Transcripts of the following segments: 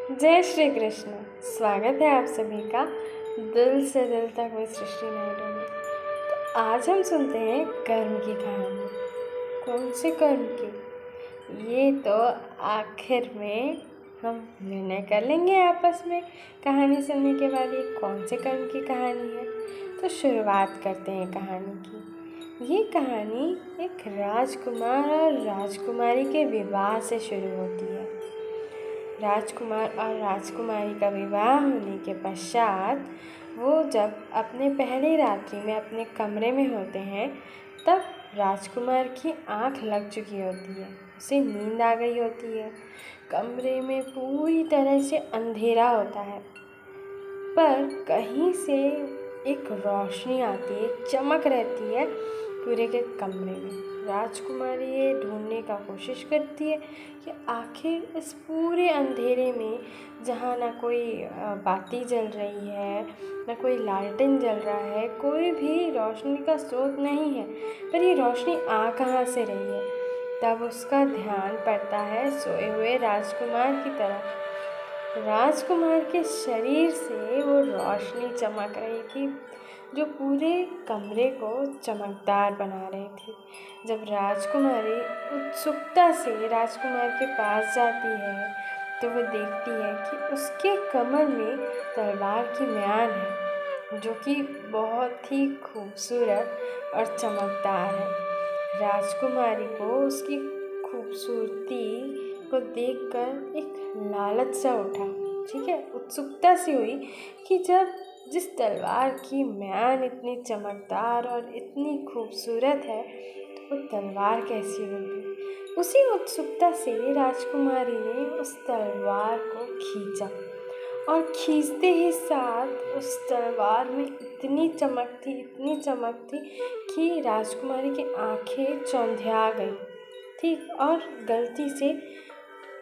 जय श्री कृष्ण। स्वागत है आप सभी का दिल से दिल तक में सृष्टि नायडू में। तो आज हम सुनते हैं कर्म की कहानी। कौन से कर्म की, ये तो आखिर में हम निर्णय कर लेंगे आपस में कहानी सुनने के बाद, ये कौन से कर्म की कहानी है। तो शुरुआत करते हैं कहानी की। ये कहानी एक राजकुमार और राजकुमारी के विवाह से शुरू होती है। राजकुमार और राजकुमारी का विवाह होने के पश्चात वो जब अपने पहली रात्रि में अपने कमरे में होते हैं, तब राजकुमार की आंख लग चुकी होती है, उसे नींद आ गई होती है। कमरे में पूरी तरह से अंधेरा होता है, पर कहीं से एक रोशनी आती है, चमक रहती है पूरे के कमरे में। राजकुमारी ये ढूंढने का कोशिश करती है कि आखिर इस पूरे अंधेरे में, जहाँ ना कोई बाती जल रही है, ना कोई लालटेन जल रहा है, कोई भी रोशनी का स्रोत नहीं है, पर ये रोशनी आ कहाँ से रही है। तब उसका ध्यान पड़ता है सोए हुए राजकुमार की तरफ। राजकुमार के शरीर से वो रोशनी चमक रही थी, जो पूरे कमरे को चमकदार बना रही थी। जब राजकुमारी उत्सुकता से राजकुमार के पास जाती है, तो वो देखती है कि उसके कमर में तलवार की म्यान है, जो कि बहुत ही खूबसूरत और चमकदार है। राजकुमारी को उसकी खूबसूरती को देखकर एक लालच सा उठा, ठीक है, उत्सुकता सी हुई कि जिस तलवार की म्यान इतनी चमकदार और इतनी खूबसूरत है, तो वो तलवार कैसी होगी। उसी उत्सुकता से राजकुमारी ने उस तलवार को खींचा, और खींचते ही साथ उस तलवार में इतनी चमक थी कि राजकुमारी की आंखें चौंधिया गई, ठीक, और गलती से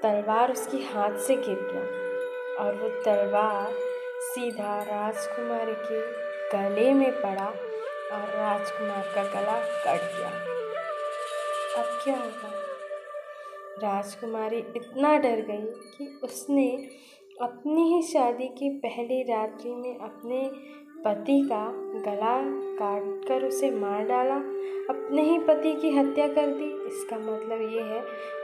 तलवार उसकी हाथ से गिर गया और वो तलवार सीधा राजकुमारी के गले में पड़ा और राजकुमार का गला कट गया। अब क्या होगा। राजकुमारी इतना डर गई कि उसने अपनी ही शादी की पहली रात्रि में अपने पति का गला काट कर उसे मार डाला, अपने ही पति की हत्या कर दी। इसका मतलब ये है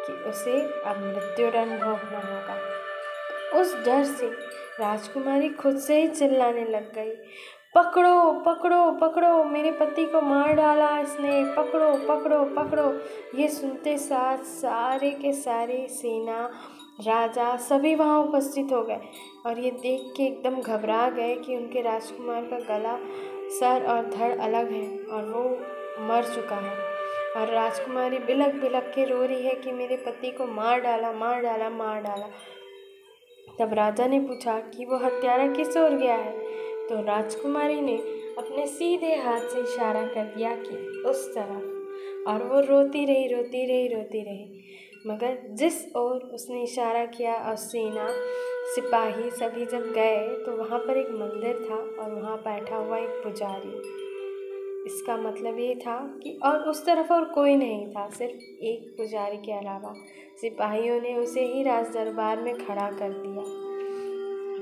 कि उसे अब मृत्युदंड भोगना होगा। उस डर से राजकुमारी खुद से ही चिल्लाने लग गई, पकड़ो पकड़ो पकड़ो, मेरे पति को मार डाला इसने, पकड़ो पकड़ो पकड़ो। ये सुनते साथ सारे के सारे सेना, राजा सभी वहाँ उपस्थित हो गए और ये देख के एकदम घबरा गए कि उनके राजकुमार का गला, सर और धड़ अलग है और वो मर चुका है। और राजकुमारी बिलख बिलख के रो रही है कि मेरे पति को मार डाला मार डाला मार डाला। तब राजा ने पूछा कि वो हत्यारा किस ओर गया है, तो राजकुमारी ने अपने सीधे हाथ से इशारा कर दिया कि उस तरफ, और वो रोती रही। मगर जिस ओर उसने इशारा किया और सेना, सिपाही सभी जब गए, तो वहाँ पर एक मंदिर था और वहाँ बैठा हुआ एक पुजारी। इसका मतलब ये था कि और उस तरफ और कोई नहीं था, सिर्फ एक पुजारी के अलावा। सिपाहियों ने उसे ही राज दरबार में खड़ा कर दिया।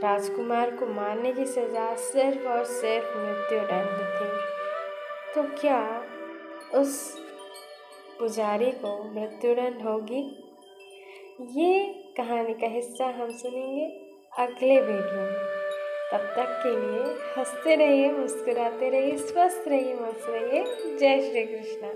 राजकुमार को मारने की सज़ा सिर्फ और सिर्फ मृत्युदंड थी। तो क्या उस पुजारी को मृत्युदंड होगी? ये कहानी का हिस्सा हम सुनेंगे अगले वीडियो में। तब तक के लिए हंसते रहिए, मुस्कुराते रहिए, स्वस्थ रहिए, मस्त रहिए। जय श्री कृष्ण।